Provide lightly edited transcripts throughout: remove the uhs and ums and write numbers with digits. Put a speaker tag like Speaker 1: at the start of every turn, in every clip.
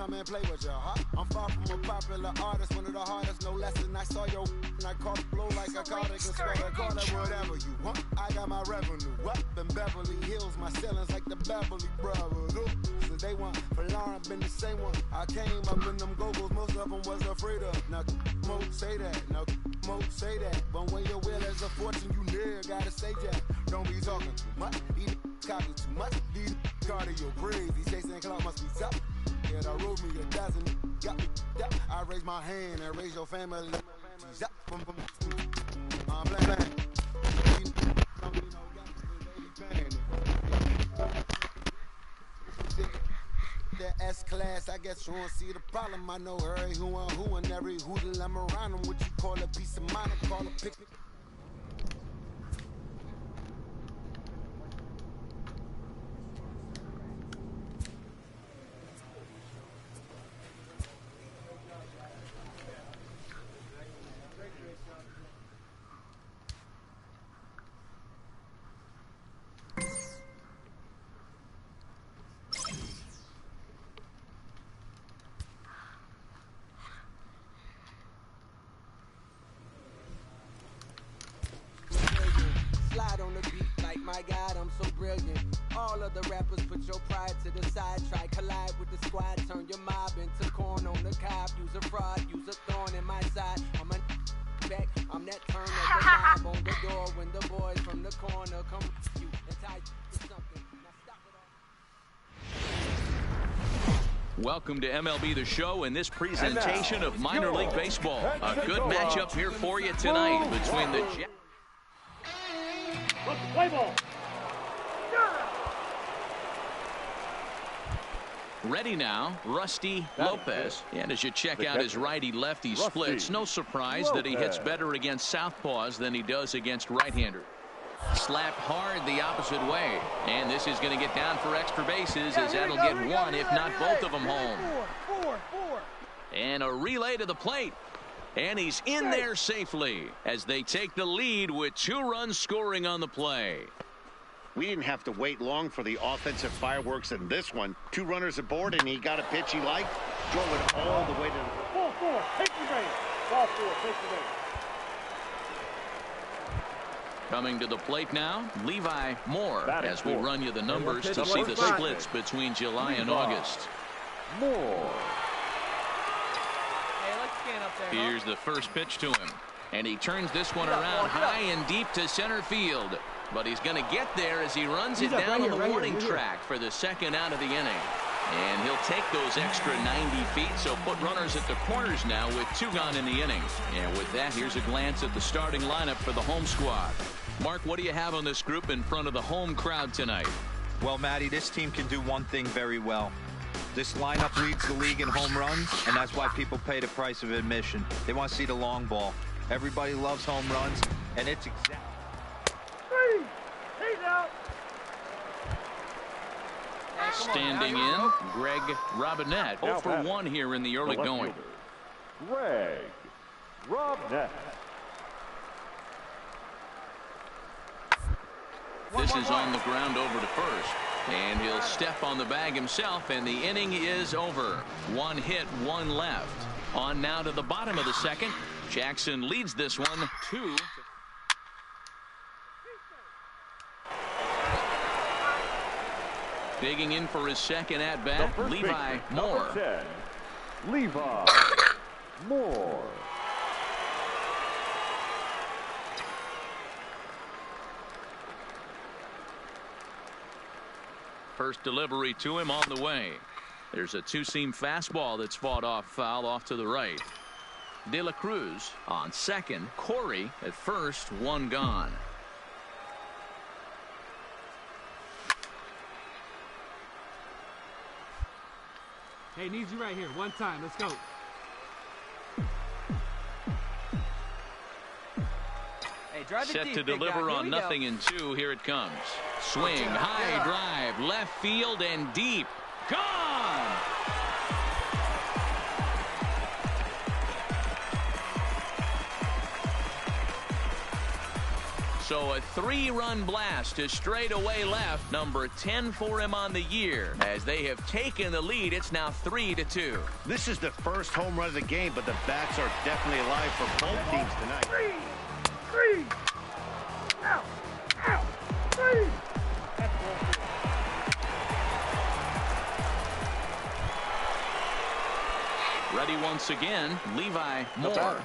Speaker 1: come and play with your heart. I'm far from a popular artist, one of the hardest, no less than I saw your and I caught blow like a cardigan, swear to call it whatever you want. I got my revenue up in Beverly Hills, my ceilings like the Beverly Brothers. Since they want for Lauren, been the same one. I came up in them go-go's, most of them was afraid of. Now, Mo say that, now, Mo say that. But when your will is a fortune, you never gotta say that. Don't be talking too much, these copy too much. These cardio crazy, Jason Clark must be tough. Yeah, I wrote me a dozen, got me up. I raise my hand and raise your family. I'm blank. The S-class, I guess you won't see the problem. I know every who and every hoodle I'm around them. What you call a piece of mind, I call a picnic. On the beat like my God, I'm so brilliant. All of the rappers put your pride to the side. Try collide with the squad. Turn your mob into corn on the cob. Use a fraud, use a thorn in my side. I'm a back, I'm that turn of the knob on the door. When the boys from the corner come to you and tie to something. Now stop it all.
Speaker 2: Welcome to MLB The Show and this presentation of minor league baseball. A good matchup here for you tonight between the Jets.
Speaker 3: Play ball.
Speaker 2: Ready now, Rusty Lopez. And as you check out his righty-lefty splits, no surprise that he hits better against southpaws than he does against right-handers. Slapped hard the opposite way. And this is going to get down for extra bases as that'll get one, if not both of them home. And a relay to the plate. And he's in there safely as they take the lead with 2 runs scoring on the play.
Speaker 4: We didn't have to wait long for the offensive fireworks in this one. 2 runners aboard, and he got a pitch he liked. Drove it all the way to the...
Speaker 3: Ball 4, take the base. Ball 4, take the base.
Speaker 2: Coming to the plate now, Levi Moore, as we run you the numbers to see the splits between July and August.
Speaker 4: Moore.
Speaker 2: Here's the first pitch to him. And he turns this one around high and deep to center field. But he's going to get there as he runs it down on the warning track for the second out of the inning. And he'll take those extra 90 feet, so put runners at the corners now with 2 gone in the inning. And with that, here's a glance at the starting lineup for the home squad. Mark, what do you have on this group in front of the home crowd tonight?
Speaker 5: Well, Matty, this team can do one thing very well. This lineup leads the league in home runs, and that's why people pay the price of admission. They want to see the long ball. Everybody loves home runs, and it's exactly...
Speaker 3: He's out.
Speaker 2: Standing in, Greg Robinette. 0 for 1 here in the early going.
Speaker 3: Greg Robinette.
Speaker 2: This is on the ground over to first. And he'll step on the bag himself, and the inning is over. 1 hit, 1 left. On now to the bottom of the second. Jackson leads this one 2. Digging in for his second at-bat, Levi Moore.
Speaker 3: 10, Levi Moore.
Speaker 2: First delivery to him on the way. There's a 2-seam fastball that's fought off foul off to the right. De La Cruz on second. Corey at first. 1 gone.
Speaker 6: Hey, needs you right here. 1 time. Let's go.
Speaker 2: Set to deliver on 0-2. Here it comes. Swing, high drive, left field and deep. Gone! So a 3-run blast to straightaway left. Number 10 for him on the year. As they have taken the lead, it's now 3-2.
Speaker 4: This is the first home run of the game, but the bats are definitely alive for both teams tonight.
Speaker 3: Three. Out. Three.
Speaker 2: Ready once again, Levi Moore.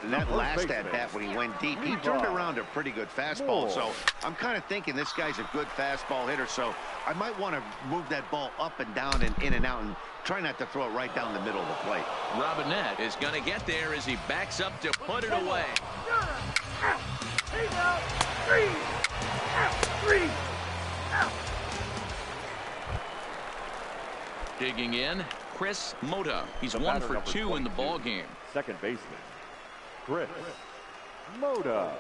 Speaker 4: That last at-bat when he went deep, he turned around a pretty good fastball. So I'm kind of thinking this guy's a good fastball hitter. So I might want to move that ball up and down and in and out and try not to throw it right down the middle of the plate.
Speaker 2: Robinette is going to get there as he backs up to put it away. Digging in, Chris Mota. He's 1 for 2 in the ball game.
Speaker 3: Second baseman, Chris Mota.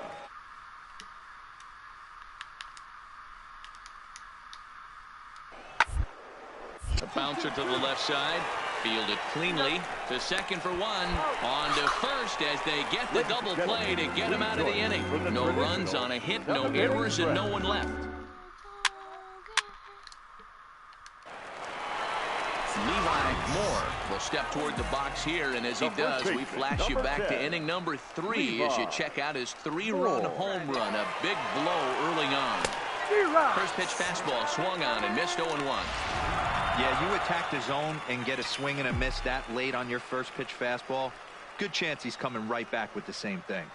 Speaker 2: A bouncer to the left side. Fielded cleanly to second for 1. On to first as they get the double play to get him out of the inning. No runs on a hit, no errors, and no one left. Levi Moore will step toward the box here, and as he does, we flash you back to inning number 3 as you check out his 3-run home run. A big blow early on. First pitch fastball swung on and missed 0-1.
Speaker 5: Yeah, you attack the zone and get a swing and a miss that late on your first pitch fastball. Good chance he's coming right back with the same thing.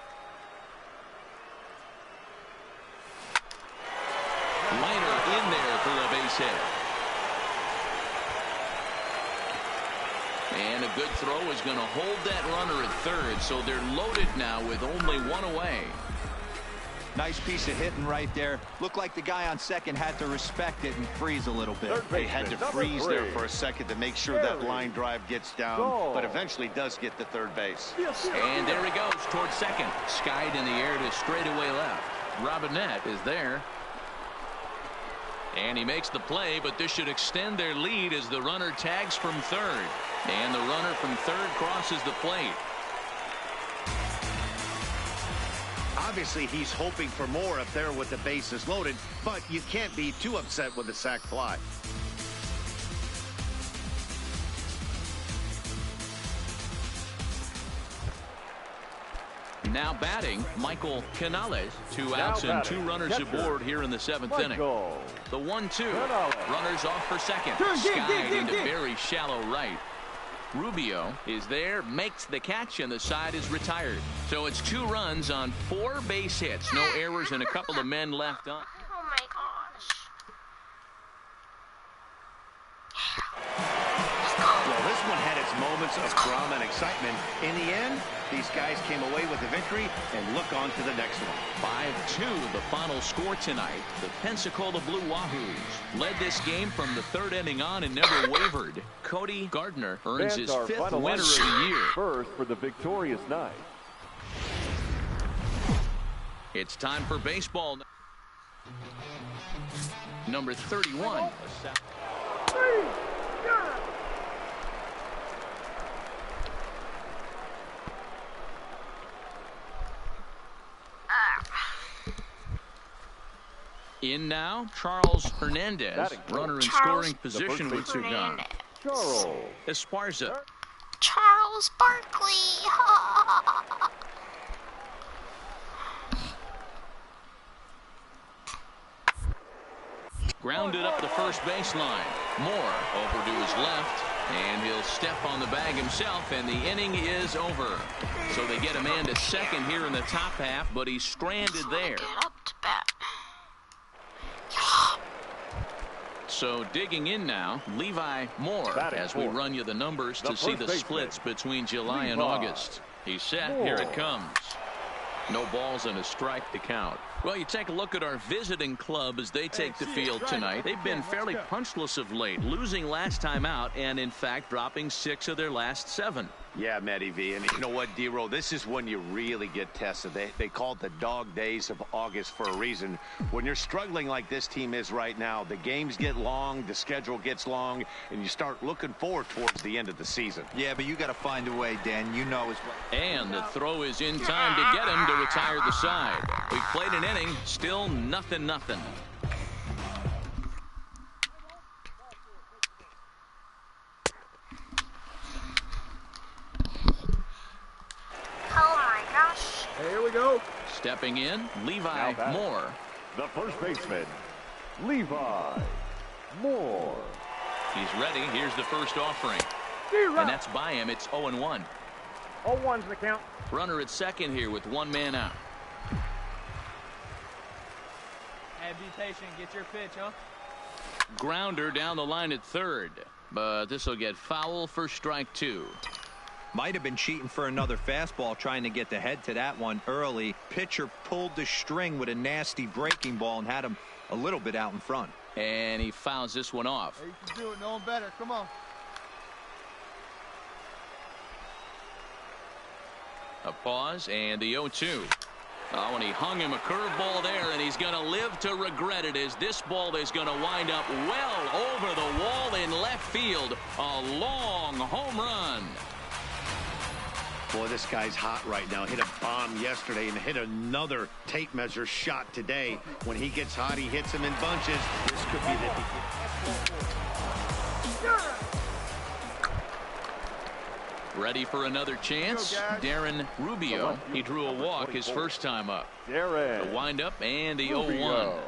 Speaker 2: Liner in there for a base hit. And a good throw is going to hold that runner at third, so they're loaded now with only 1 away.
Speaker 5: Nice piece of hitting right there. Looked like the guy on second had to respect it and freeze a little bit.
Speaker 4: They had to freeze there for a second to make sure that line drive gets down, but eventually does get to third base.
Speaker 2: And there he goes towards second. Skied in the air to straightaway left. Robinette is there. And he makes the play, but this should extend their lead as the runner tags from third. And the runner from third crosses the plate.
Speaker 4: Obviously, he's hoping for more up there with the bases loaded, but you can't be too upset with a sac fly.
Speaker 2: Now batting, Michael Canales. 2 outs and 2 runners aboard here in the 7th inning. The 1-2. Runners off for second. Skied into very shallow right. Rubio is there, makes the catch, and the side is retired. So it's 2 runs on 4 base hits. No errors and a couple of men left on.
Speaker 7: Oh my gosh.
Speaker 4: Well, this one had its moments of drama and excitement. In the end, these guys came away with the victory and look on to the next one.
Speaker 2: 5-2 the final score tonight. The Pensacola Blue Wahoos led this game from the 3rd inning on and never wavered. Cody Gardner earns his 5th winner of the year.
Speaker 3: First for the victorious night.
Speaker 2: It's time for baseball. Number 31. In now, Charles Hernandez, runner in scoring position with 2 guns.
Speaker 3: Charles
Speaker 2: Esparza.
Speaker 7: Charles Barkley.
Speaker 2: Grounded up the first baseline. Moore over to his left, and he'll step on the bag himself, and the inning is over. So they get a man to second here in the top half, but he's stranded there.
Speaker 7: Get up to bat.
Speaker 2: So digging in now, Levi Moore, as we run you the numbers to see the splits between July and August. He's set. Here it comes. No balls and a strike to count. Well, you take a look at our visiting club as they take the field tonight. They've been fairly punchless of late, losing last time out and, in fact, dropping 6 of their last 7.
Speaker 4: Yeah, Matty V. And you know what, D-Roll? This is when you really get tested. They call it the dog days of August for a reason. When you're struggling like this team is right now, the games get long, the schedule gets long, and you start looking forward towards the end of the season.
Speaker 5: Yeah, but you got to find a way, Dan. You know as well.
Speaker 2: And the throw is in time to get him to retire the side. We've played an inning, still 0-0.
Speaker 7: Oh my gosh.
Speaker 8: Hey, here we go.
Speaker 2: Stepping in, Levi
Speaker 3: Now batting.
Speaker 2: Moore.
Speaker 3: The first baseman, Levi Moore.
Speaker 2: He's ready. Here's the first offering. And that's by him. It's 0-1.
Speaker 8: 0-1's the count.
Speaker 2: Runner at second here with one man out.
Speaker 6: Hey, be patient. Get your pitch, huh?
Speaker 2: Grounder down the line at third. But this will get foul for strike 2.
Speaker 5: Might have been cheating for another fastball, trying to get the head to that one early. Pitcher pulled the string with a nasty breaking ball and had him a little bit out in front.
Speaker 2: And he fouls this one off.
Speaker 8: Hey, you can do it. No one better. Come on.
Speaker 2: A pause and the 0-2. Oh, and he hung him a curveball there, and he's going to live to regret it as this ball is going to wind up well over the wall in left field. A long home run.
Speaker 4: Boy, this guy's hot right now. Hit a bomb yesterday and hit another tape measure shot today. When he gets hot, he hits them in bunches. This could be the...
Speaker 2: Ready for another chance. Darren Rubio. He drew a walk his first time up.
Speaker 3: Darren.
Speaker 2: The windup and the 0-1.
Speaker 3: Rubio.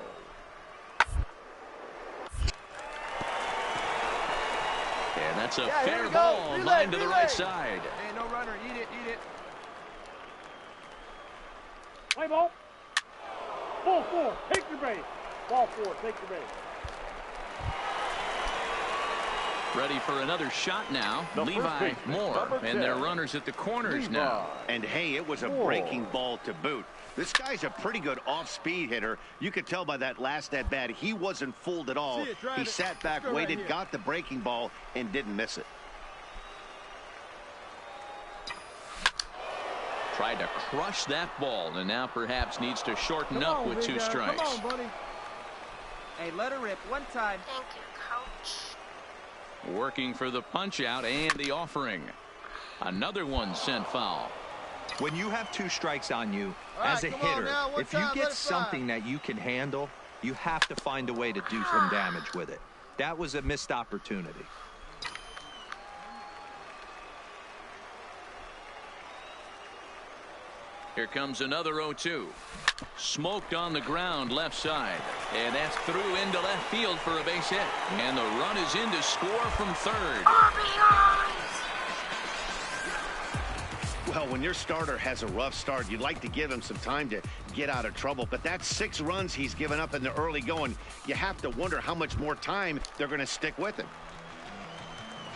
Speaker 2: And that's a fair ball. Line to the right side.
Speaker 8: Hey, no runner. Eat it. Eat it. Play ball. Ball 4. Take your base. Ball 4. Take your base.
Speaker 2: Ready for another shot now.
Speaker 3: The first
Speaker 2: Levi
Speaker 3: baseman,
Speaker 2: Moore.
Speaker 3: number
Speaker 2: And their
Speaker 3: 10.
Speaker 2: runners at the corners
Speaker 3: Levi.
Speaker 2: now.
Speaker 4: And hey, it was a breaking ball to boot. This guy's a pretty good off-speed hitter. You could tell by that last at-bat, he wasn't fooled at all. He sat back, waited, got the breaking ball, and didn't miss it.
Speaker 2: Tried to crush that ball, and now perhaps needs to shorten up with 2 strikes.
Speaker 8: Come on, buddy. Hey, let her rip. One time.
Speaker 7: Thank you, coach.
Speaker 2: Working for the punch out and the offering. Another one sent foul.
Speaker 5: When you have 2 strikes on you,
Speaker 8: All
Speaker 5: as a
Speaker 8: right, come on
Speaker 5: hitter,
Speaker 8: now, one
Speaker 5: if you
Speaker 8: time, let
Speaker 5: get
Speaker 8: it fly.
Speaker 5: something that you can handle, you have to find a way to do some damage with it. That was a missed opportunity.
Speaker 2: Here comes another 0-2. Smoked on the ground left side. And that's through into left field for a base hit. And the run is in to score from third.
Speaker 4: Well, when your starter has a rough start, you'd like to give him some time to get out of trouble. But that's 6 runs he's given up in the early going. You have to wonder how much more time they're going to stick with him.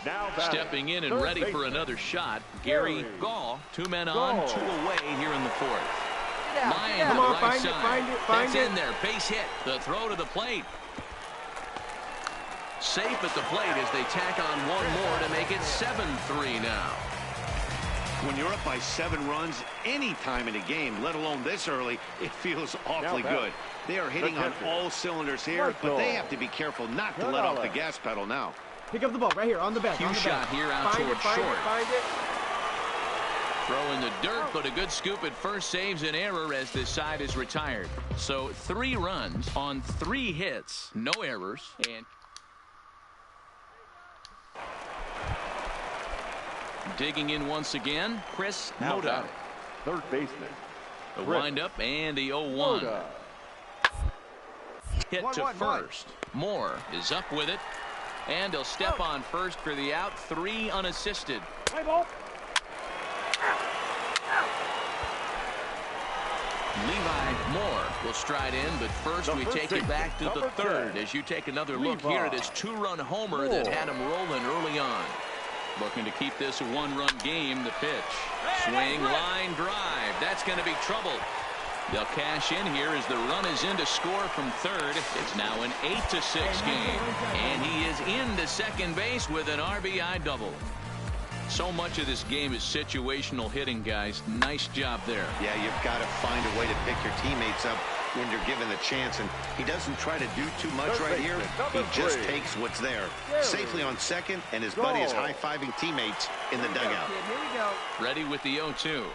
Speaker 3: Now batting.
Speaker 2: Stepping in and
Speaker 3: Third
Speaker 2: ready for
Speaker 3: baseman,
Speaker 2: another shot. Gary Gall. 2 men on,
Speaker 3: Gall.
Speaker 2: 2 away here in the 4th. Line to
Speaker 8: Come
Speaker 2: the
Speaker 8: on,
Speaker 2: right
Speaker 8: find
Speaker 2: side.
Speaker 8: it, find it,
Speaker 2: That's
Speaker 8: find it.
Speaker 2: in there. Base hit. The throw to the plate. Safe at the plate as they tack on one more to make it 7-3 now.
Speaker 4: When you're up by 7 runs any time in a game, let alone this early, it feels awfully
Speaker 3: Now
Speaker 4: good. They are hitting on
Speaker 3: catcher.
Speaker 4: all cylinders here, but they have to be careful not to let off the gas pedal now.
Speaker 8: Pick up the ball right here on the back.
Speaker 2: Cue
Speaker 8: on the
Speaker 2: shot
Speaker 8: back.
Speaker 2: here out
Speaker 8: Find
Speaker 2: toward
Speaker 8: it, find
Speaker 2: short.
Speaker 8: it, find it.
Speaker 2: Throw in the dirt, but a good scoop at first saves an error as this side is retired. So 3 runs on 3 hits, no errors, and digging in once again, Chris
Speaker 3: Now
Speaker 2: Moda.
Speaker 3: batting. Third baseman,
Speaker 2: The
Speaker 3: Chris
Speaker 2: windup and the 0-1.
Speaker 3: Moda.
Speaker 2: Hit to first. Moore is up with it, and he'll step on first for the out. 3 unassisted.
Speaker 8: Play ball.
Speaker 2: Levi Moore will stride in, but first we take it back to the
Speaker 3: Number
Speaker 2: 3rd
Speaker 3: 10.
Speaker 2: as you take another look
Speaker 3: Levi
Speaker 2: here at his 2-run homer that had him rolling early on. Looking to keep this a 1-run game. The pitch. Swing, line drive. That's going to be trouble. They'll cash in here as the run is in to score from third. It's now an 8-6 game. And he is into second base with an RBI double. So much of this game is situational hitting, guys. Nice job there.
Speaker 4: Yeah, you've got to find a way to pick your teammates up when you're given the chance. And he doesn't try to do too much
Speaker 3: Third
Speaker 4: right here.
Speaker 3: baseman,
Speaker 4: He
Speaker 3: number
Speaker 4: just
Speaker 3: 3.
Speaker 4: takes what's there. Safely on second, and his buddy is
Speaker 3: Go.
Speaker 4: high-fiving teammates in the dugout.
Speaker 8: Here we go.
Speaker 2: Ready with the 0-2.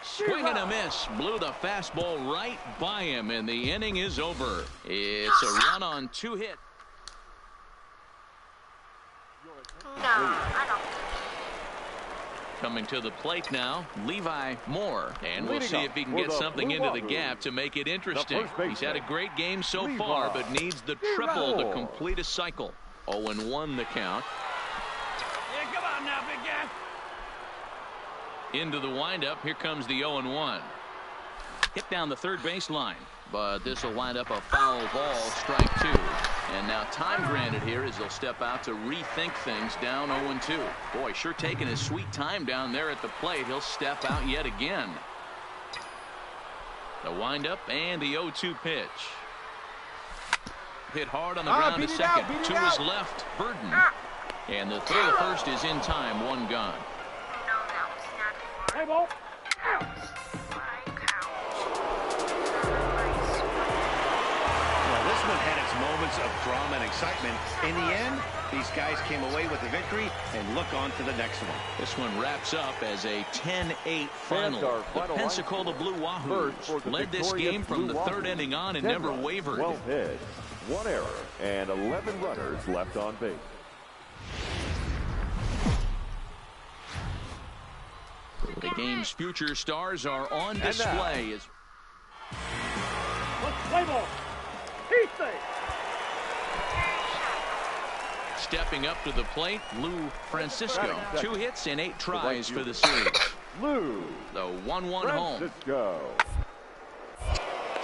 Speaker 2: Swing and a miss. Blew the fastball right by him, and the inning is over. It's a run on 2 hits.
Speaker 7: No, I don't.
Speaker 2: Coming to the plate now, Levi Moore. And we'll
Speaker 3: Leading
Speaker 2: see if he can get something into the gap to make it interesting. He's had a great game so far, but needs the triple to complete a cycle. 0-1 the count.
Speaker 6: Yeah, come on now, big guy.
Speaker 2: Into the windup. Here comes the 0-1. Hit down the third baseline. But this will wind up a foul ball, strike 2. And now time granted here as he'll step out to rethink things down 0-2. Boy, sure taking his sweet time down there at the plate. He'll step out yet again. The windup and the 0-2 pitch. Hit hard on the ground to second. To his left, Burden. And the throw to first is in time. 1 gone.
Speaker 7: No, that was not for.
Speaker 8: Play ball.
Speaker 4: This one had its moments of drama and excitement. In the end, these guys came away with the victory and look on to the next one.
Speaker 2: This one wraps up as a 10-8 final. The Pensacola Blue Wahoos led this game from the 3rd inning on and never wavered.
Speaker 3: 12 hits, 1 error, and 11 runners left on base.
Speaker 2: The game's future stars are on display.
Speaker 8: Let's play ball. He's safe.
Speaker 2: Stepping up to the plate, Lou Francisco. 2 hits and 8 tries for the series.
Speaker 3: Lou.
Speaker 2: The 1-1 home.
Speaker 3: Francisco.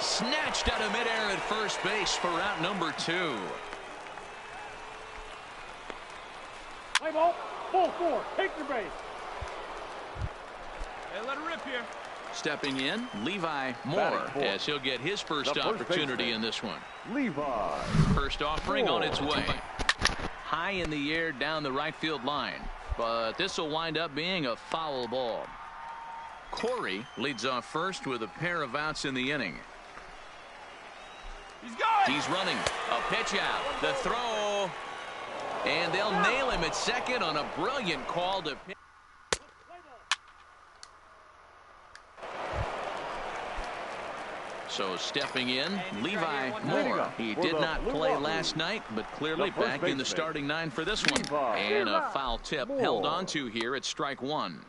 Speaker 2: Snatched out of midair at first base for out number 2.
Speaker 8: Play ball. Full 4. Take your base.
Speaker 6: Hey, let her rip here.
Speaker 2: Stepping in, Levi Moore, as he'll get his first opportunity in this one.
Speaker 3: Levi.
Speaker 2: First offering on its way. High in the air down the right field line. But this will wind up being a foul ball. Corey leads off first with a pair of outs in the inning. He's running. A pitch out. The throw. And they'll nail him at second on a brilliant call to pitch. So stepping in, Levi Moore. He did not play last night, but clearly back in the starting 9 for this one. And a foul tip held on to here at strike 1.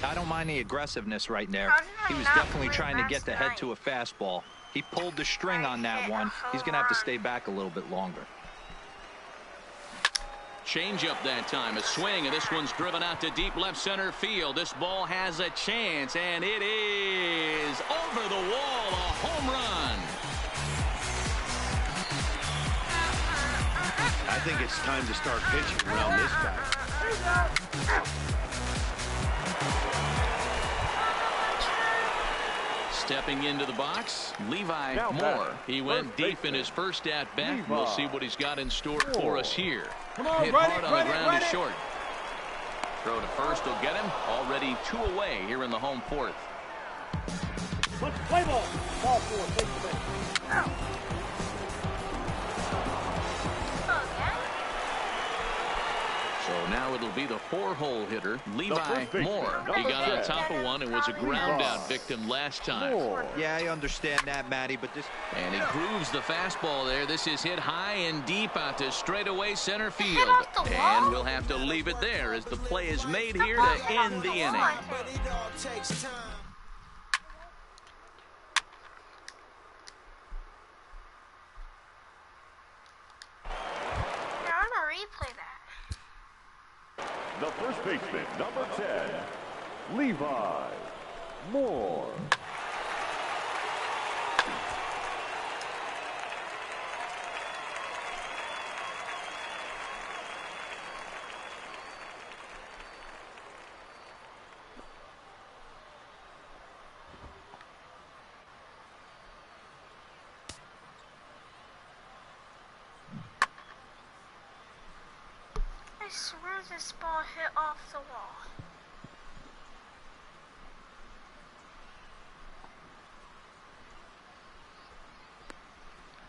Speaker 5: I don't mind the aggressiveness right there. He was definitely trying to get the head to a fastball. He pulled the string on that one. He's going to have to stay back a little bit longer.
Speaker 2: Change up that time. A swing, and this one's driven out to deep left center field. This ball has a chance, and it is over the wall. A home run.
Speaker 4: I think it's time to start pitching around this guy.
Speaker 2: Stepping into the box, Levi Moore. He went deep in his first at-bat. We'll see what he's got in store for us here. Hit hard on the ground to short. Throw to first will get him. Already 2 away here in the home 4th.
Speaker 8: Let's play ball. Ball 4. Take the base.
Speaker 2: So now it'll be the 4-hole hitter, Levi Moore. He got on top of one and was a ground-out victim last time.
Speaker 5: Yeah, I understand that, Matty, but this...
Speaker 2: And he grooves the fastball there. This is hit high and deep out to straightaway center field. And we'll have to leave it there as the play is made here to end the inning.
Speaker 3: The first baseman, number 10, Levi Moore.
Speaker 7: I swear this ball hit off the wall.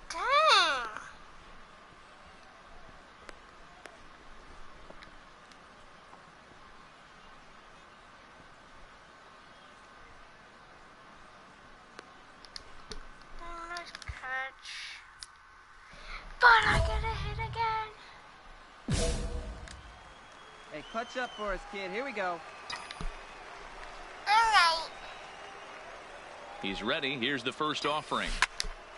Speaker 7: Dang!
Speaker 9: Touch up for us, kid. Here we go.
Speaker 7: All right.
Speaker 2: He's ready. Here's the first offering.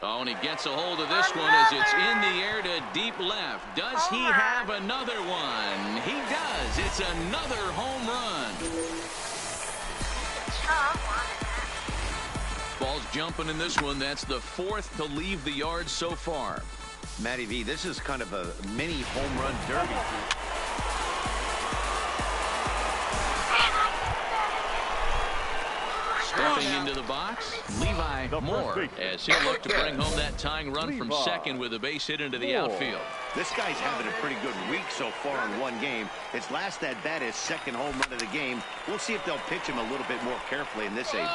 Speaker 2: Oh, and he gets a hold of this one as it's in the air to deep left. Does he have another one? He does. It's another home run. Ball's jumping in this one. That's the fourth to leave the yard so far.
Speaker 4: Matty V, this is kind of a mini home run derby.
Speaker 2: Stepping into the box, Levi Moore, as he'll look to bring home that tying run from second with a base hit into the outfield.
Speaker 4: This guy's having a pretty good week so far in one game. His last at bat is second home run of the game. We'll see if they'll pitch him a little bit more carefully in this AB.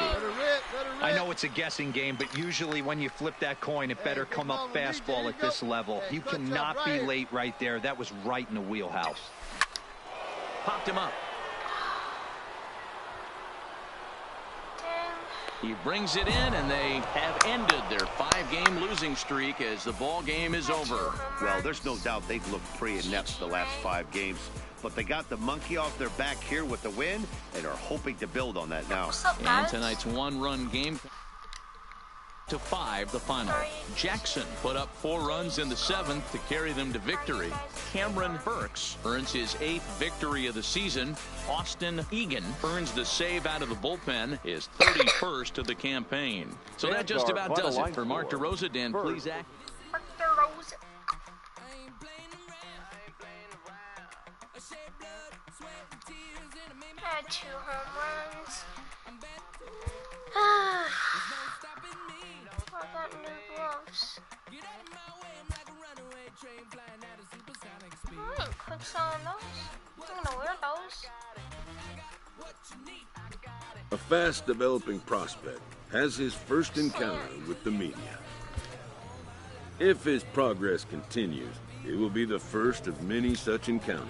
Speaker 5: I know it's a guessing game, but usually when you flip that coin, it better come up fastball at this level. You cannot be late right there. That was right in the wheelhouse.
Speaker 2: Popped him up. He brings it in, and they have ended their 5-game losing streak as the ball game is over.
Speaker 4: Well, there's no doubt they've looked pretty inept the last 5 games, but they got the monkey off their back here with the win and are hoping to build on that now.
Speaker 2: And tonight's 1-run game to 5, the final. Jackson put up 4 runs in the 7th to carry them to victory. Cameron Burks earns his 8th victory of the season. Austin Egan earns the save out of the bullpen, his 31st of the campaign. So that just about does it for Mark DeRosa. Dan, please act.
Speaker 7: Mark DeRosa. Had 2 home runs. I got new gloves. Quick selling those. I'm gonna wear those.
Speaker 10: A fast-developing prospect has his first encounter with the media. If his progress continues, it will be the first of many such encounters.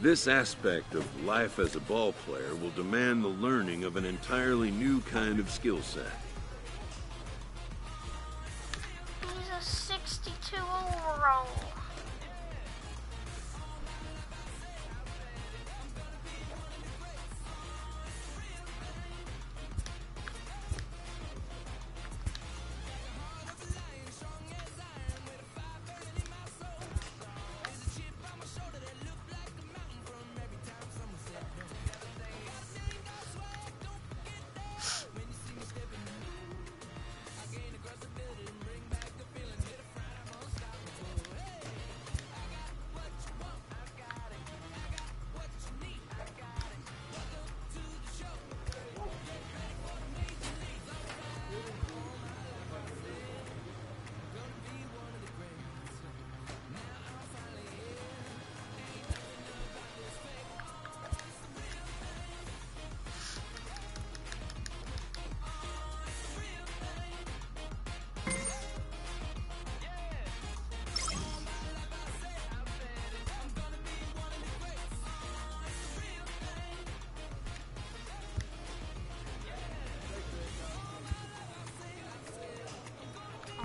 Speaker 10: This aspect of life as a ball player will demand the learning of an entirely new kind of skill set.
Speaker 7: He's a 62 overall.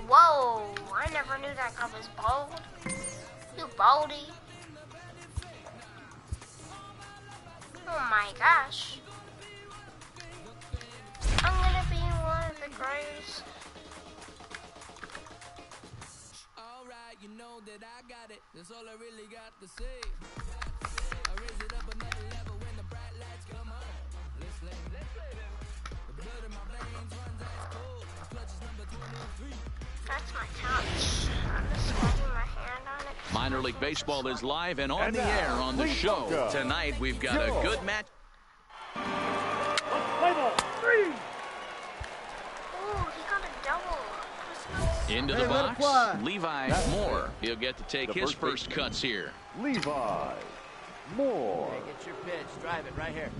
Speaker 7: Whoa, I never knew that guy was bald. You baldy. Oh my gosh. I'm gonna be one of the greatest.
Speaker 11: Alright, you know that I got it. That's all I really got to say. I raise it up another level when the bright lights come on. Let's play them. The blood in my veins runs ice cold. Clutch is number 23.
Speaker 7: That's my couch. I'm just squatting my hand on it.
Speaker 2: Minor League Baseball is live and on the air on the show. Tonight we've got a good match.
Speaker 8: Play ball. 3.
Speaker 7: Ooh, he got a double.
Speaker 2: Into the box, Levi Moore. He'll get to take his first cuts here.
Speaker 3: Levi Moore.
Speaker 9: Okay, get your pitch. Drive it right here.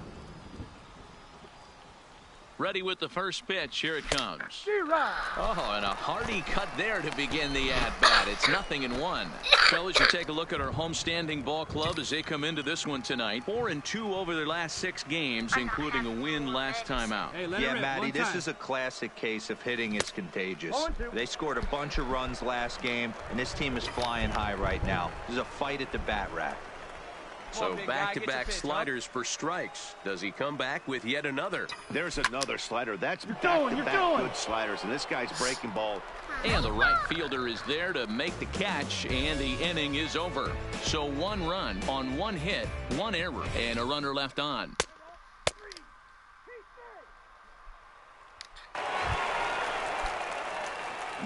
Speaker 2: Ready with the first pitch. Here it comes. Oh, and a hearty cut there to begin the at-bat. It's 0-1. Fellas, you take a look at our homestanding ball club as they come into this one tonight. 4-2 over their last 6 games, including a win last time out.
Speaker 5: Hey, yeah, Matty, this is a classic case of hitting is contagious. They scored a bunch of runs last game, and this team is flying high right now. There's a fight at the bat rack.
Speaker 2: So back-to-back sliders for strikes. Does he come back with yet another?
Speaker 4: There's another slider. That's back-to-back good sliders, and this guy's breaking ball.
Speaker 2: And the right fielder is there to make the catch, and the inning is over. So 1 run on 1 hit, 1 error, and a runner left on.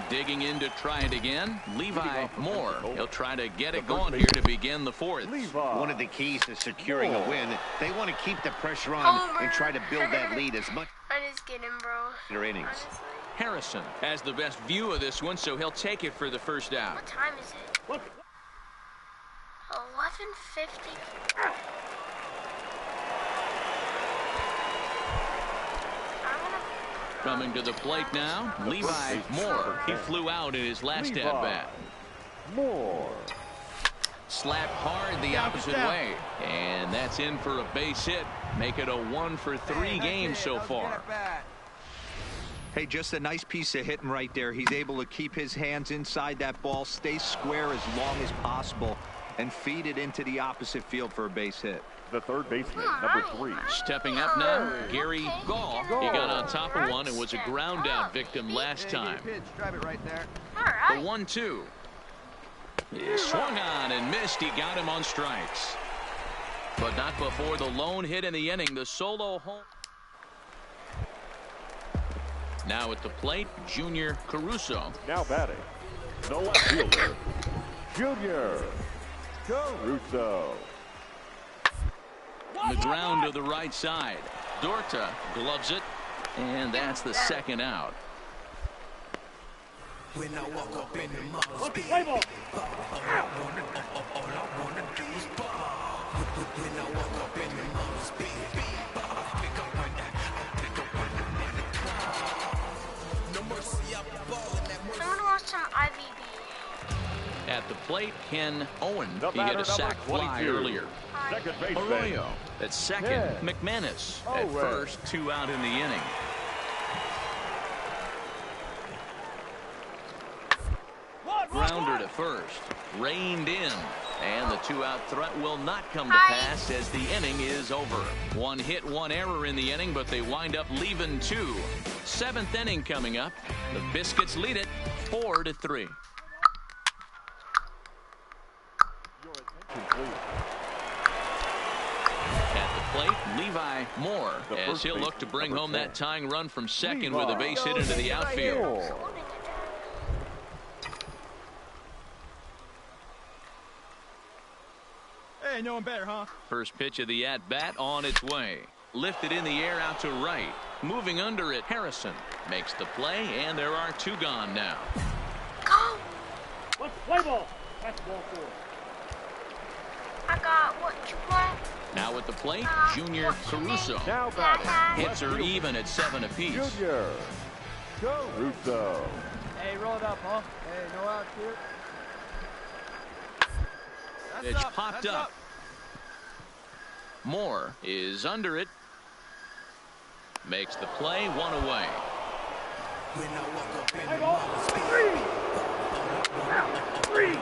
Speaker 2: Digging in to try it again, Levi Moore. He'll try to get it going here to begin the 4th.
Speaker 4: One of the keys to securing a win, they want to keep the pressure on and try to build that lead as much.
Speaker 7: I just get him, bro.
Speaker 4: Their innings.
Speaker 7: Honestly.
Speaker 2: Harrison has the best view of this one, so he'll take it for the first out.
Speaker 7: What time is it? 11:50.
Speaker 2: Coming to the plate now, Levi Moore. He flew out in his last at-bat.
Speaker 3: Moore.
Speaker 2: Slap hard the opposite way, and that's in for a base hit. Make it a 1-for-3 game so far.
Speaker 5: Hey, just a nice piece of hitting right there. He's able to keep his hands inside that ball, stay square as long as possible, and feed it into the opposite field for a base hit.
Speaker 3: The third baseman, number 3.
Speaker 2: Stepping up now, Gary Gall. He got on top of one and was a ground-out victim last time.
Speaker 9: Drive it right there.
Speaker 2: The 1-2. He swung on and missed. He got him on strikes. But not before the lone hit in the inning, the solo home. Now at the plate, Junior Caruso.
Speaker 3: Now batting, the left fielder, Junior Caruso.
Speaker 2: The ground to the right side. Dorta gloves it, and that's the second out.
Speaker 11: When I walk up in the mall,
Speaker 8: Play ball.
Speaker 11: all I wanna do is ball. When I walk up in the mall, pick up on that, pick up on the no mercy, I'm balling that mercy.
Speaker 7: Someone wants some IVB.
Speaker 2: At the plate, Ken Owen.
Speaker 3: The
Speaker 2: He hit
Speaker 3: batter,
Speaker 2: a sac
Speaker 3: number
Speaker 2: fly
Speaker 3: 22.
Speaker 2: earlier.
Speaker 3: Second baseman.
Speaker 2: Arroyo at second.
Speaker 3: Yeah.
Speaker 2: McManus
Speaker 3: Oh,
Speaker 2: at
Speaker 3: right.
Speaker 2: first. 2 out in the inning. Grounder to first. Reined in. And the 2-out threat will not come to pass as the inning is over. 1 hit, 1 error in the inning, but they wind up leaving 2. 7th inning coming up. The Biscuits lead it 4-3. At the plate, Levi Moore, as he'll look to bring home that tying run from second with a base hit into the outfield.
Speaker 9: Hey, no one better, huh?
Speaker 2: First pitch of the at-bat on its way. Lifted in the air out to right. Moving under it, Harrison makes the play, and there are 2 gone now.
Speaker 7: Go!
Speaker 8: Let's play ball. That's ball 4.
Speaker 7: I got what you want.
Speaker 2: Now at the plate, Junior Caruso.
Speaker 3: Now batting,
Speaker 2: Hits are even at 7 apiece.
Speaker 3: Junior Caruso.
Speaker 9: Hey, roll it up, huh? Hey, no outs here.
Speaker 2: Pitch popped up. Moore is under it. Makes the play, 1 away.
Speaker 11: When I walk up in
Speaker 8: Play
Speaker 11: the
Speaker 8: ball.
Speaker 11: mall,
Speaker 8: 3.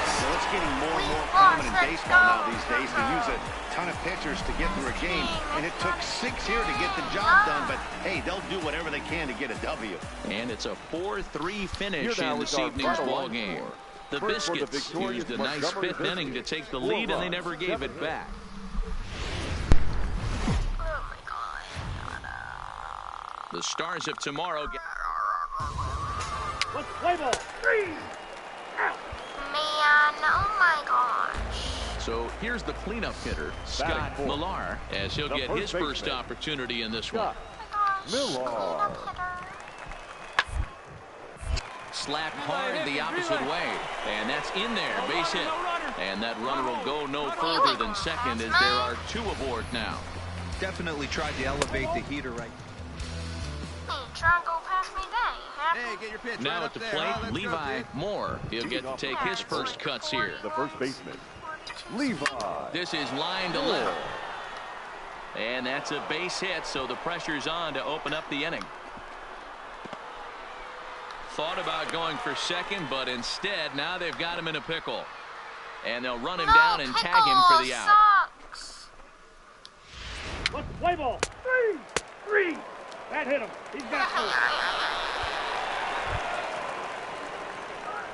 Speaker 4: So it's getting more and more common in baseball now these days to use a ton of pitchers to get through a game. And it took 6 here to get the job done. But, hey, they'll do whatever they can to get a W.
Speaker 2: And it's a 4-3 finish
Speaker 3: Here now
Speaker 2: in
Speaker 3: is
Speaker 2: this
Speaker 3: our
Speaker 2: evening's
Speaker 3: final
Speaker 2: ball
Speaker 3: line
Speaker 2: game.
Speaker 3: score.
Speaker 2: The
Speaker 3: First for the
Speaker 2: Biscuits
Speaker 3: victorious
Speaker 2: used a nice
Speaker 3: Montgomery
Speaker 2: 5th inning to
Speaker 3: Biscuits.
Speaker 2: take the
Speaker 3: 4
Speaker 2: lead, and they
Speaker 3: runs,
Speaker 2: never gave
Speaker 3: 7
Speaker 2: it
Speaker 3: hits.
Speaker 2: back.
Speaker 7: Oh my god.
Speaker 2: The Stars of tomorrow get
Speaker 8: Let's play ball. 3.
Speaker 7: Man, oh my gosh.
Speaker 2: So here's the cleanup hitter, Scott
Speaker 3: Batting 4.
Speaker 2: Millar, as he'll
Speaker 3: The
Speaker 2: get
Speaker 3: first
Speaker 2: his first
Speaker 3: baseman.
Speaker 2: opportunity in this one.
Speaker 3: Scott
Speaker 7: Oh my gosh.
Speaker 3: Millar.
Speaker 7: Cleanup hitter.
Speaker 2: Slap hard the opposite way, and that's in there, base hit. And that runner will go no further than second as there are 2 aboard now.
Speaker 5: Definitely tried to elevate the heater right.
Speaker 7: Hey, try and go past me then.
Speaker 9: Hey, get your pitch
Speaker 2: Now
Speaker 9: right
Speaker 2: at
Speaker 9: up
Speaker 2: the
Speaker 9: there,
Speaker 2: plate,
Speaker 9: huh? Let's go,
Speaker 2: Levi
Speaker 9: kid.
Speaker 2: Moore. He'll get to take his first cuts here.
Speaker 3: The first baseman, Levi.
Speaker 2: This is line to left. And that's a base hit, so the pressure's on to open up the inning. Thought about going for second, but instead, now they've got him in a pickle. And they'll run him down and tag him for the out.
Speaker 7: Sucks.
Speaker 8: Let's play ball. Three. That hit him. He's got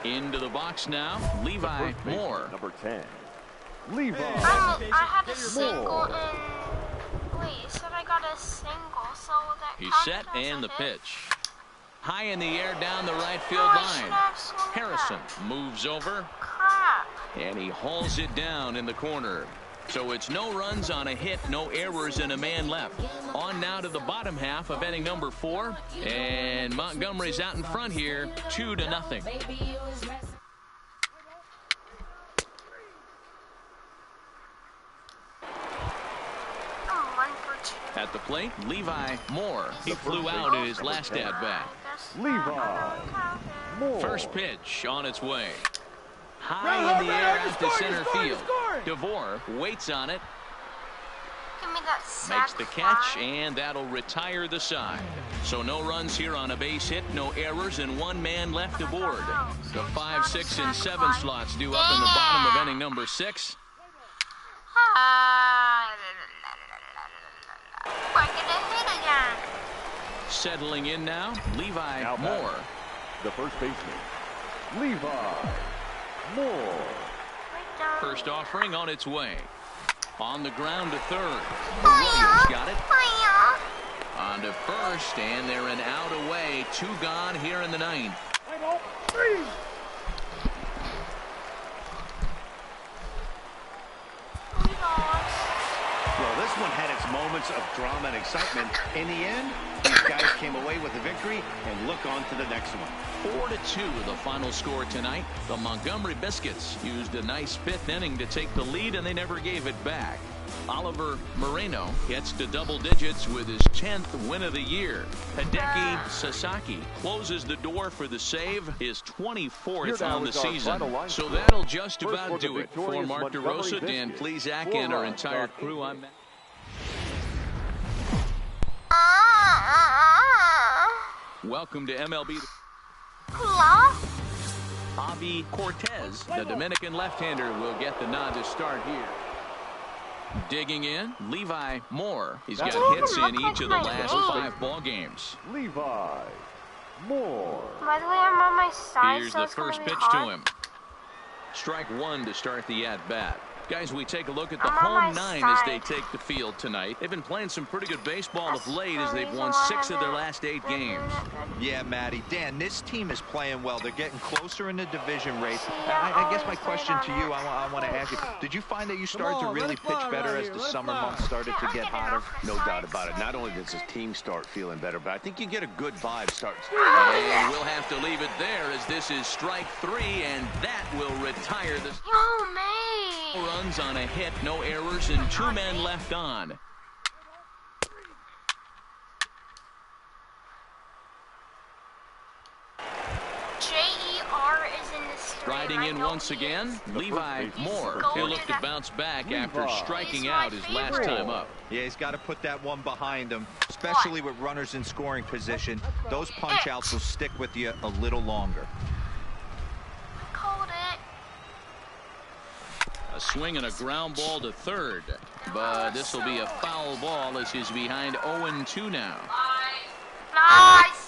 Speaker 2: Into the box now, Levi Moore.
Speaker 3: Number 10, Levi
Speaker 7: I had a single in... Wait, you said I got a single, so that
Speaker 2: He's set and the pitch. High in the air down the right field line. Harrison moves over.
Speaker 7: Crap.
Speaker 2: And he hauls it down in the corner. So it's no runs on a hit, no errors, and a man left. On now to the bottom half of inning number 4. And Montgomery's out in front here, 2-0. At the plate, Levi Moore. He flew out in his last at-bat.
Speaker 3: Levi Moore.
Speaker 2: First pitch on its way. High in the air out to center field. DeVore waits on it.
Speaker 7: Give me that sack
Speaker 2: Makes the catch,
Speaker 7: fly.
Speaker 2: and that'll retire the side. So no runs here on a base hit, no errors, and one man left aboard. The 5, 6, and 7 slots due up in the bottom of inning number 6.
Speaker 7: We're gonna hit again.
Speaker 2: Settling in now, Levi Moore.
Speaker 3: The first baseman, Levi Moore.
Speaker 2: First offering on its way. On the ground to third. Williams got it. On to first, and they're an out away. 2 gone here in the 9th.
Speaker 4: Well, this one had its moments of drama and excitement. In the end, these guys came away with the victory and look on to the next one.
Speaker 2: 4-2 the final score tonight. The Montgomery Biscuits used a nice 5th inning to take the lead, and they never gave it back. Oliver Moreno gets to double digits with his 10th win of the year. Hideki Sasaki closes the door for the save, his 24th on the season. So that'll just about do it. For Mark DeRosa, Dan Plesac, and our entire crew, I'm Matt. Welcome to MLB. Javi Cortez, the Dominican left-hander, will get the nod to start here. Digging in, Levi Moore. He's got hits in each of the last 5 ball games.
Speaker 3: Levi Moore.
Speaker 7: By the way, I'm on my side.
Speaker 2: Here's
Speaker 7: so
Speaker 2: the
Speaker 7: it's gonna
Speaker 2: first
Speaker 7: be
Speaker 2: pitch
Speaker 7: hard.
Speaker 2: to him. Strike 1 to start the at-bat. Guys, we take a look at the
Speaker 7: I'm on
Speaker 2: home
Speaker 7: my
Speaker 2: 9 as
Speaker 7: side.
Speaker 2: they take the field tonight. They've been playing some pretty good baseball
Speaker 7: That's
Speaker 2: of late
Speaker 7: the
Speaker 2: as they've
Speaker 7: reason
Speaker 2: won
Speaker 7: why
Speaker 2: 6 of their
Speaker 7: I'm
Speaker 2: last 8 games.
Speaker 5: Yeah, Matty. Dan, this team is playing well. They're getting closer in the division race.
Speaker 7: See,
Speaker 5: I guess my
Speaker 7: always
Speaker 5: question
Speaker 7: right
Speaker 5: to
Speaker 7: on
Speaker 5: you,
Speaker 7: that.
Speaker 5: I want to ask you, did you find that you started to really pitch better as the summer months started to get hotter?
Speaker 4: No doubt about it. Not only does his team start feeling better, but I think you get a good vibe starting.
Speaker 2: And we'll have to leave it there as this is strike 3, and that will retire the
Speaker 7: Yo, man.
Speaker 2: runs on a hit, no errors, and 2 men left on.
Speaker 7: J-E-R is in the stream.
Speaker 2: Riding in once again, Levi Moore. He'll look to bounce back after striking out his last time up.
Speaker 5: Yeah, he's got to put that one behind him, especially with runners in scoring position. Those punch-outs will stick with you a little longer.
Speaker 7: Called it.
Speaker 2: A swing and a ground ball to third. But this will be a foul ball as he's behind 0-2 now.
Speaker 7: Nice.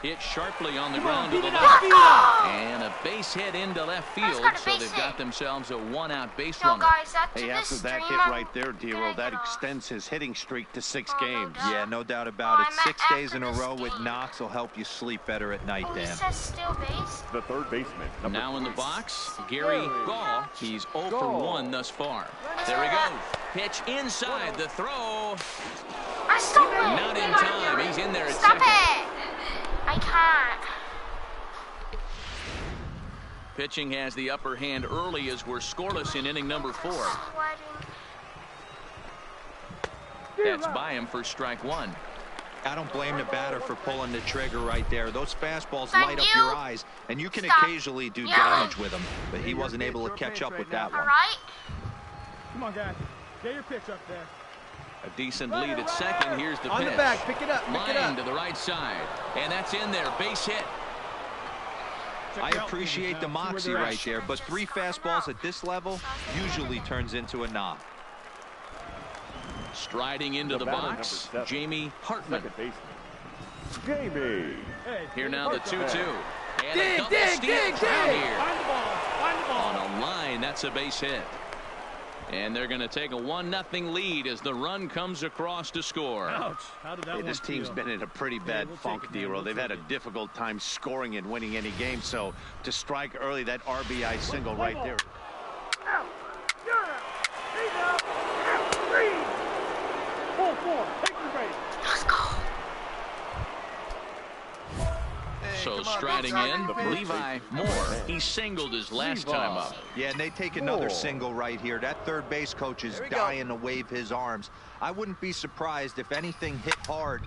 Speaker 2: Hit sharply on the ground to the left. And a base hit into left field, so they've got themselves a 1-out base runner.
Speaker 7: Guys,
Speaker 4: Hey, after that hit right there, Dero, that extends his hitting streak to 6 games.
Speaker 5: Yeah, no doubt about it. 6 days in a row with knocks will help you sleep better at night, Dan.
Speaker 7: Says still base.
Speaker 3: The third baseman,
Speaker 2: Now in the box, Gary Gall. He's 0 for 1 thus far. There he goes. Pitch inside the throw.
Speaker 7: Stop it.
Speaker 2: Not in time. He's in there at
Speaker 7: Stop
Speaker 2: second.
Speaker 7: it. I can't.
Speaker 2: Pitching has the upper hand early as we're scoreless in inning number 4. That's by him for strike 1.
Speaker 5: I don't blame the batter for pulling the trigger right there. Those fastballs light up your eyes, and you can occasionally do damage with them, but he wasn't able to catch up with that one.
Speaker 7: All right.
Speaker 9: Come on, guys. Get your pitch up there.
Speaker 2: A decent lead at second. Here's the pitch.
Speaker 9: On the back. Pick it up. Pick it
Speaker 2: Line
Speaker 9: up.
Speaker 2: to the right side. And that's in there. Base hit.
Speaker 5: I appreciate the moxie right there, but 3 fastballs at this level usually turns into a knock.
Speaker 2: Striding into the box, Jamie Hartman.
Speaker 3: Jamie.
Speaker 2: Here now the 2-2. And a double steal down here. On a line, that's a base hit. And they're going to take a 1-0 lead as the run comes across to score.
Speaker 8: Ouch. How did that one
Speaker 4: This team's been in a pretty bad funk, D-Roll. They've had a difficult time scoring and winning any game. So to strike early, that RBI single right there.
Speaker 8: Full 4. Take your base.
Speaker 7: Let's go.
Speaker 2: So striding in, Levi Moore. He singled his last time up.
Speaker 5: Yeah, and they take another single right here. That third base coach is dying to wave his arms. I wouldn't be surprised if anything hit hard.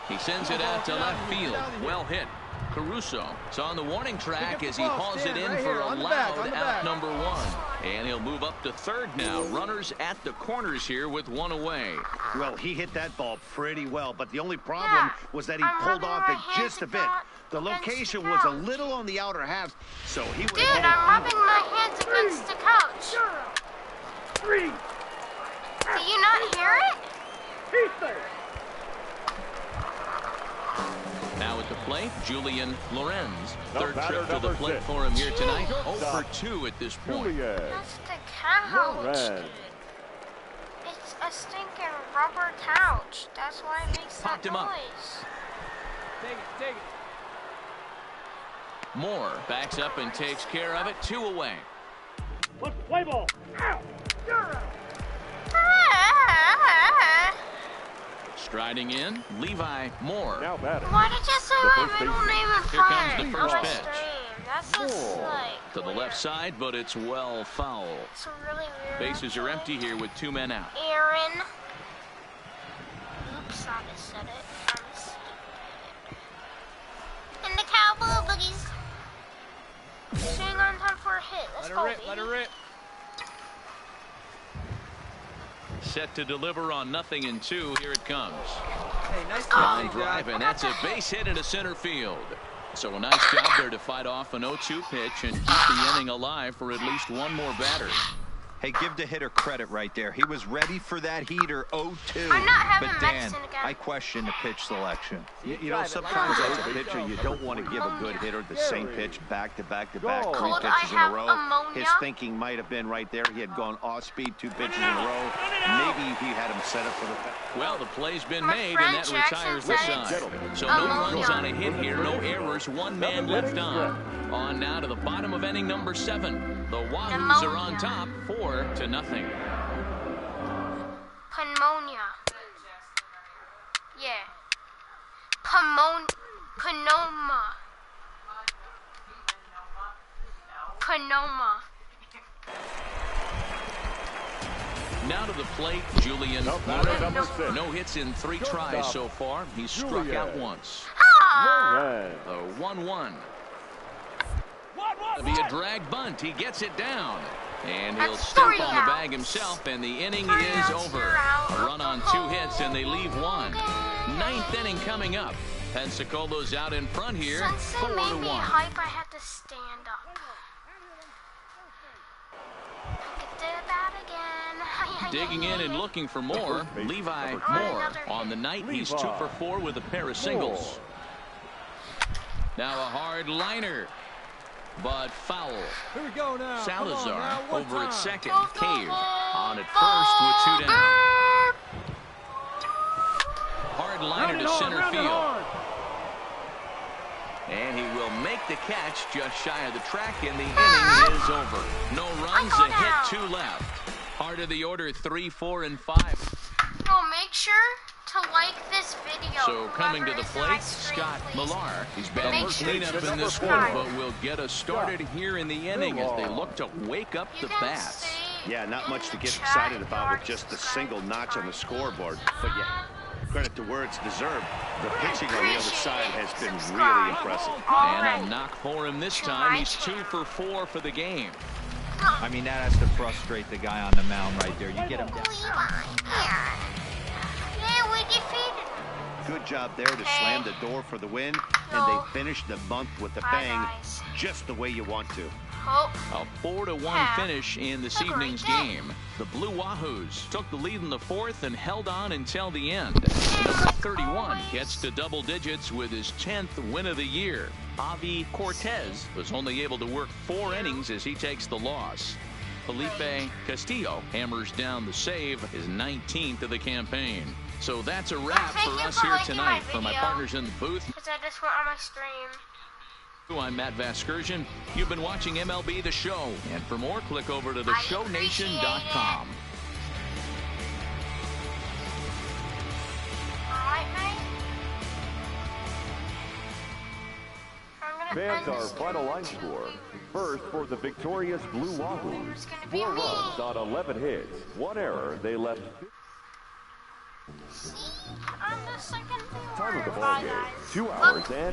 Speaker 2: He sends it out to left field. Well hit. Caruso is on the warning track as he hauls it in for a loud out number 1. And he'll move up to third now. Runners at the corners here with 1 away.
Speaker 4: Well, he hit that ball pretty well, but the only problem was that he pulled off it just a bit. The location was a little on the outer half, so he was...
Speaker 7: Dude, I'm rubbing my hands against the couch. Do you not hear it?
Speaker 2: Now at the plate, Julian Lorenz. Third trip to the plate for him here tonight. 0 for 2 at this point.
Speaker 7: That's the couch, dude. It's a stinking rubber couch. That's why it makes that noise.
Speaker 6: Take it.
Speaker 2: Moore backs up and takes care of it. 2 away.
Speaker 8: Let's play ball.
Speaker 2: Striding in, Levi Moore.
Speaker 3: Now batting.
Speaker 7: Why did you say my middle name in
Speaker 2: Here
Speaker 7: front?
Speaker 2: comes the first
Speaker 7: on my
Speaker 2: pitch.
Speaker 7: stream? That's just like
Speaker 2: To the left side, but it's well foul.
Speaker 7: It's really weird.
Speaker 2: Bases are empty here with 2 men out.
Speaker 7: Aaron. Oops, I just said it. I'm stupid. And the cowboy boogies. Staying on time for a hit. Let's go, baby.
Speaker 6: Let her rip.
Speaker 2: Set to deliver on 0-2. Here it comes.
Speaker 6: Hey, nice
Speaker 2: Line drive, and that's a base hit into center field. So a nice job there to fight off an 0-2 pitch and keep the inning alive for at least 1 more batter.
Speaker 5: Hey, give the hitter credit right there. He was ready for that heater 0-2.
Speaker 7: I'm not having
Speaker 5: but Dan,
Speaker 7: medicine again.
Speaker 5: I question the pitch selection.
Speaker 4: You know, sometimes as a pitcher, you don't want to give a good hitter the same pitch back to back to back, 3
Speaker 7: Cold,
Speaker 4: pitches in
Speaker 7: I
Speaker 4: a row.
Speaker 7: have ammonia.
Speaker 4: His thinking might have been right there. He had gone off speed 2 pitches in a row. Maybe he had him set up for the...
Speaker 2: Well, the play's been
Speaker 7: My
Speaker 2: made,
Speaker 7: friend
Speaker 2: and that
Speaker 7: Jackson
Speaker 2: retires the
Speaker 7: said
Speaker 2: side. So no runs on a hit here, no errors, 1 man left on. On now to the bottom of inning number 7. The Wahoos are on top, 4-0.
Speaker 7: Pneumonia. Yeah. Pneumonia.
Speaker 2: Now to the plate, Julian Lorenz. No hits in 3 tries so far. He's struck out once. The 1-1. It'll be a drag bunt. He gets it down. And he'll step on the bag himself, and the inning is over. A run on 2 hits, and they leave 1. 9th inning coming up. Pensacolo's out in front here,
Speaker 7: Since they made me
Speaker 2: 4-1.
Speaker 7: hype, I had to stand up. I did that again.
Speaker 2: Digging in and looking for more, Levi Moore. On the night, he's 2 for 4 with a pair of singles. Now a hard liner, but foul.
Speaker 6: Here we go now.
Speaker 2: Salazar over at second. Cave on at first with 2 down. Hard liner to center field. And he will make the catch just shy of the track, and the inning is over. No runs, a hit, 2 left. Heart of the order, 3, 4, and 5.
Speaker 7: Oh, make sure to like this video.
Speaker 2: So coming to the
Speaker 7: Whoever is in my
Speaker 2: plate,
Speaker 7: stream,
Speaker 2: Scott
Speaker 7: please.
Speaker 2: Millar. He's been
Speaker 7: Make
Speaker 2: the
Speaker 7: sure
Speaker 2: cleanup
Speaker 7: to
Speaker 2: in this
Speaker 7: subscribe.
Speaker 2: one, but will get us started here in the inning as they look to wake up the bats.
Speaker 4: Yeah, not much to get excited about with just a single notch on the scoreboard. But yeah, credit to where it's deserved. The pitching on the other side has been really impressive.
Speaker 2: And a knock for him this time. He's 2 for 4 for the game.
Speaker 5: I mean, that has to frustrate the guy on the mound right there. You get him down.
Speaker 7: Yeah, we defeated him.
Speaker 4: Good Good job there to slam the door for the win, and they finished the month with a bang, just the way you want to.
Speaker 2: A 4-1 finish in this evening's game. The Blue Wahoos took the lead in the fourth and held on until the end. Number 31 gets to double digits with his 10th win of the year. Avi Cortez was only able to work 4 innings as he takes the loss. Felipe Castillo hammers down the save, his 19th of the campaign. So that's a wrap for us here tonight. For my partners in the booth,
Speaker 7: because I just went on my stream.
Speaker 2: I'm Matt Vasgersian. You've been watching MLB The Show. And for more, click over to theshownation.com.
Speaker 3: Fans, our final line score. First, for the victorious Blue Wahoos, 4 runs on 11 hits, 1 error. They left.
Speaker 7: On the second floor.
Speaker 3: Time of the ball game, 2 hours and